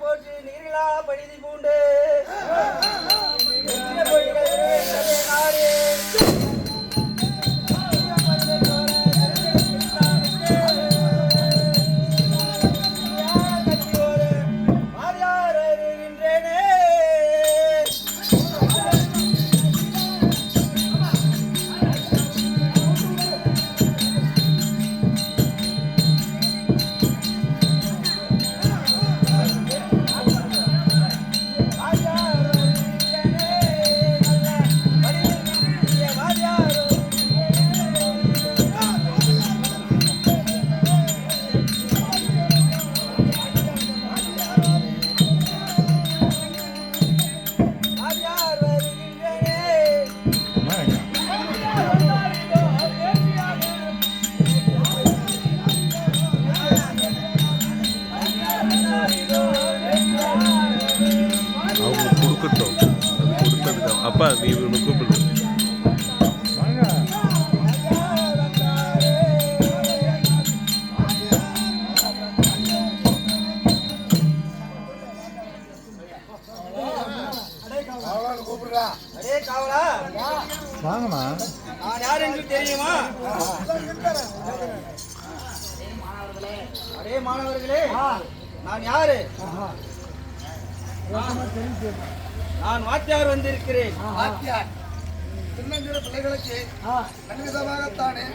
போச்சு நீரிலா பழுதி பூண்டு அப்பா நீ கூப்பிடு வாங்கம்மா. நான் யார் என்று தெரியுமா? அடே மாணவர்களே, நான் யாரு? நான் வாத்தியார் வந்திருக்கிறேன். வாத்தியார் சின்னஞ்சிறு பிள்ளைகளுக்கு நன்விதமாகத்தானே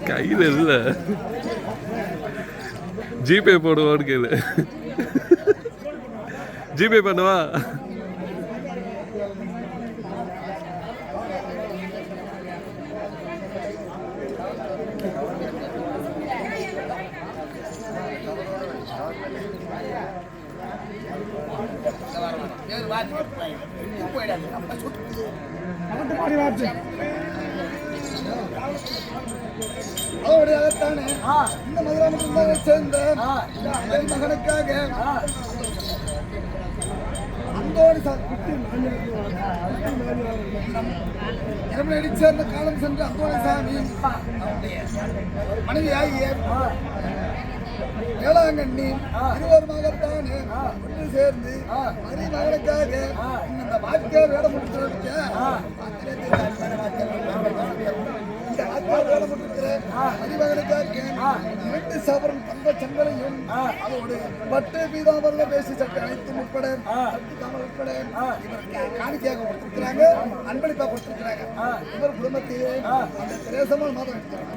கையில் இல்லை ஜிபே போடுவான்னு கேளு ஜிபே பண்ணுவா அவருடையதானே இந்த மதுராமத்தை சேர்ந்த மகனுக்காக அந்தோடு இரமணி சேர்ந்த காலம் சென்ற அந்தோணி சாமி மனைவியாகிய வேளாங்கண்ணி இருவருமாகத்தானே ஒன்று சேர்ந்து மகனுக்காக இந்த வாழ்க்கை வேடம் முடிச்சு இரண்டு சவரன் தங்க சங்கலையும் அதோடு பட்டு பீதாம்பரம் பேசி சட்டை அனைத்தும் உட்பட உட்பட இவருக்கு காணிக்கையாக கொடுத்திருக்கிறாங்க, அன்பளிப்பாக கொடுத்திருக்கிறாங்க. இவர் குடும்பத்தையே அந்த திரேசம்மாள் மாதம் எடுத்துக்கிறாங்க.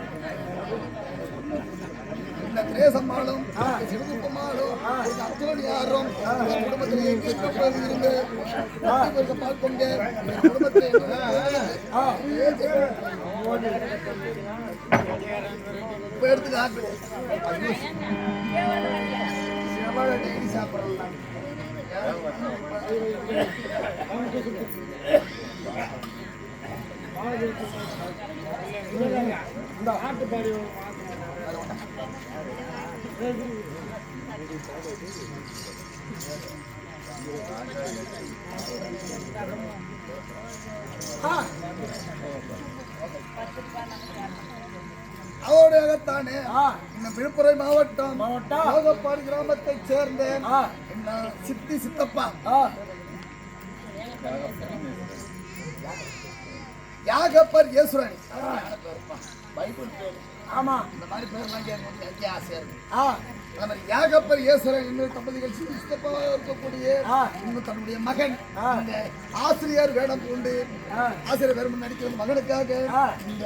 இந்த திரேசம்மாளும் சிவகுமாரும் அந்தோணியாரும் குடும்பத்தில் இருந்து பார்ப்போங்க. குடும்பத்தை எடுத்து சாப்பிடலாம். அவருடையதானே இந்த விழுப்புரம் மாவட்டம் நாகப்பாடி கிராமத்தை சேர்ந்த சித்தி சித்தப்பா யாகப்பர் ஈஸ்வரன். ஆமா, இந்த மாதிரி பேர் ஆசையா இருக்கு. யாகப்பர் ஈஸ்வரன் இன்னொரு தம்பதிகள் சித்தப்பாவாக இருக்கக்கூடிய இன்னும் தன்னுடைய மகன் ஆசிரியர் வேடம் கொண்டு ஆசிரியர் வேடம் நடிக்கிற மகனுக்காக இந்த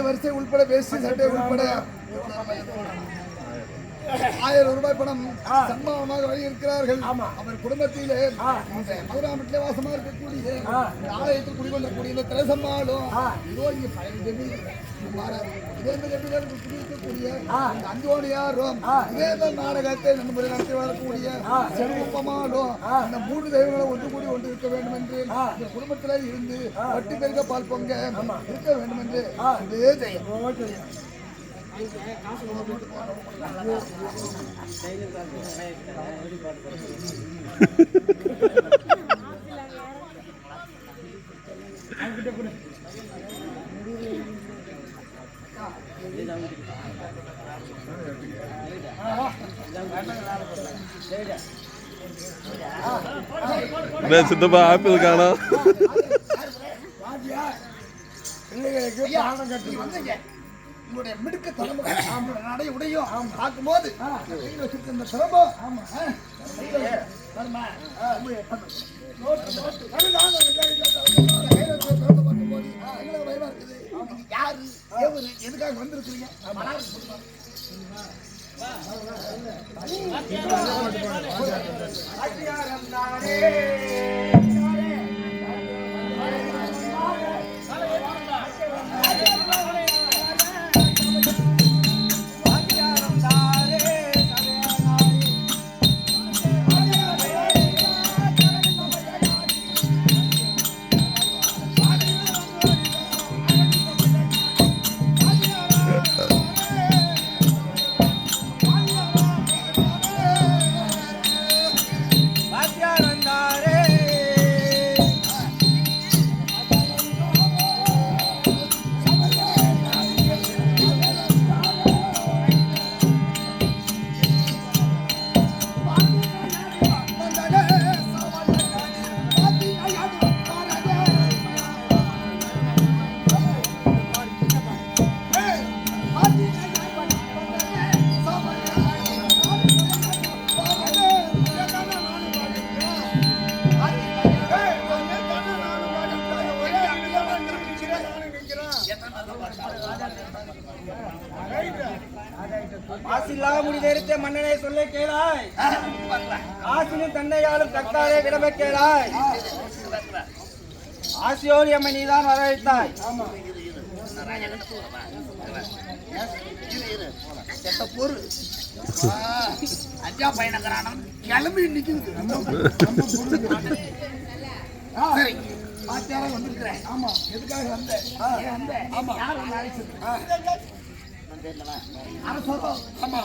வரிசை உள்பட வேஷ்டி சட்டை உள்பட 1000 ரூபாய் பணம் சம்பளமாக வழங்கியிருக்கிறார்கள். அவர் குடும்பத்திலே மதுராமட்டிலே வாசமா இருக்கக்கூடிய ஆலயத்தில் குடிகொள்ளக்கூடிய இந்த திரசம்மாளும் அந்தோணியாரும் நாடகத்தை நன்முறை நடத்தி வரக்கூடிய செல்வப்பமாலும் இந்த 3 தெய்வங்களை ஒன்று கூடி ஒன்று இருக்க வேண்டும் என்று இந்த குடும்பத்திலே இருந்து வட்டி பெருக பால் பொங்க இருக்க வேண்டும் என்று இதே தெய்வம். சித்தப்பா ஆப்பிள் காணோம். உங்களுடைய மிடுக்க தலைமுறை நடை உடையும் பார்க்கும்போது கையில் வச்சிருக்க இந்த சிரமம் பயமா இருக்குது. யாரு எதுக்காக வந்திருக்கிறீங்க? முடிதேரித்த மன்னனை சொல்ல கேளாய். ஆசினி தன்னையாலும் தக்காலே விடம கேளாய். ஆசியோடு எம்மை நீதான் வரவைத்தாய். செத்த பொறு அஞ்சா பையனங்கிறான கிளம்பி நிக்குது. சரி பாத்தியாரம் வந்திருக்கிறேன். ஆமா எதுக்காக வந்தேன்? ஆமா யார் வந்து அழைச்சது? அரசரும். ஆமா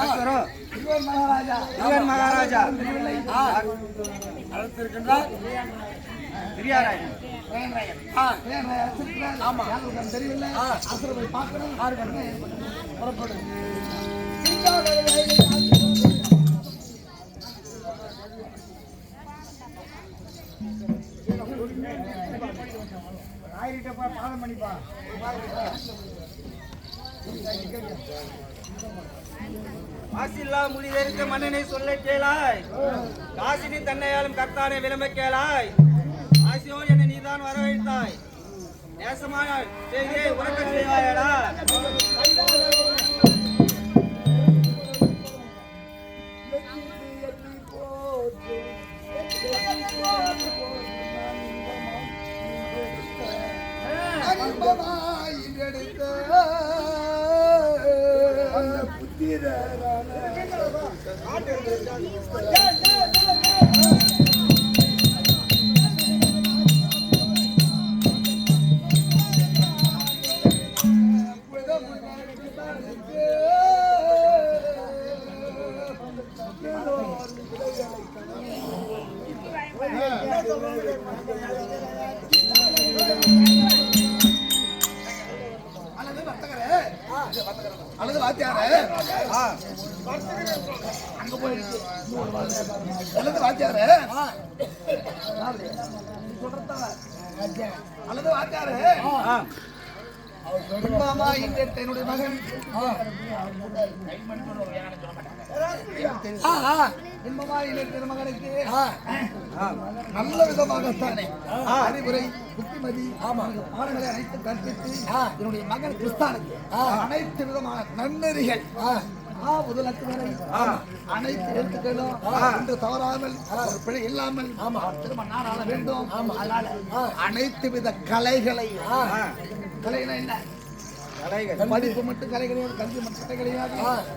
அரசரும் இவர் மகாராஜா. இவர் மகாராஜா அழைத்திருக்கின்றார். பெரியாராயன் ஆமா யாருக்கு தெரியல. அரசரை போய் பார்க்கணும். புறப்படு. பாதம் பண்ணிப்பா. ஆசில்லா முடிதெடுத்த மன்னனை சொல்ல கேளாய். காசினி தன்னையாலும் கர்த்தானை விளம்ப கேளாய். ஆசியோடு என்னை நீதான் வரவழைத்தாய். நேசமான செய்தியை உறக்க செய்வாயடா. அல்லது வாத்தியாரே அங்க போயிடுச்சு. அல்லது வாத்தியாரே அல்லது வாத்தியாரே மாமா என்னுடைய மகன் மகனுக்கு நல்ல விதமாகத்தானே அறிவுரை புத்திமதி பாடங்களை அனைத்து கற்பித்து என்னுடைய மகன் கிறிஸ்தானுக்கு அனைத்து விதமான நன்னெறிகள் முதலத்து வரை அனைத்து எழுத்துக்களும் ஒன்று தவறாமல் ஒரு பிழை இல்லாமல் திரும்ப நாடாள வேண்டும். அதனால அனைத்து வித கலைகளை கலைனா என்ன? படிப்பு மட்டும் கலை கிடையாது, கல்வி மட்டும் கலை கிடையாது.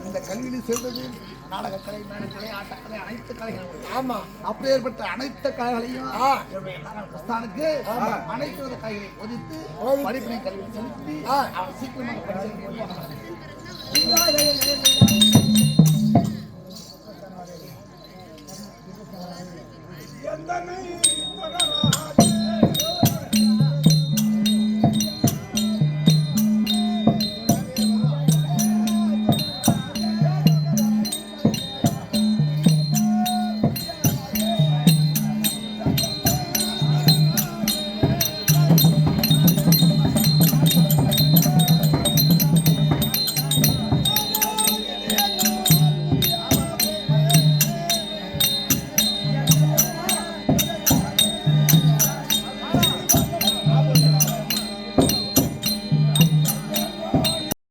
இந்த கல்வியில் சேர்ந்தது நாடகக்கலை, மேடக்கலை, ஆட்டக்கலை, அனைத்து கலைகளும். ஆமா அப்படி ஏற்பட்ட அனைத்து கலைகளையும் கிறிஸ்தானுக்கு அனைத்து வித கலைகளை ஒதுத்து படிப்பினை கல்வி செலுத்தி அவன் சீக்கிரமாக படிச்சு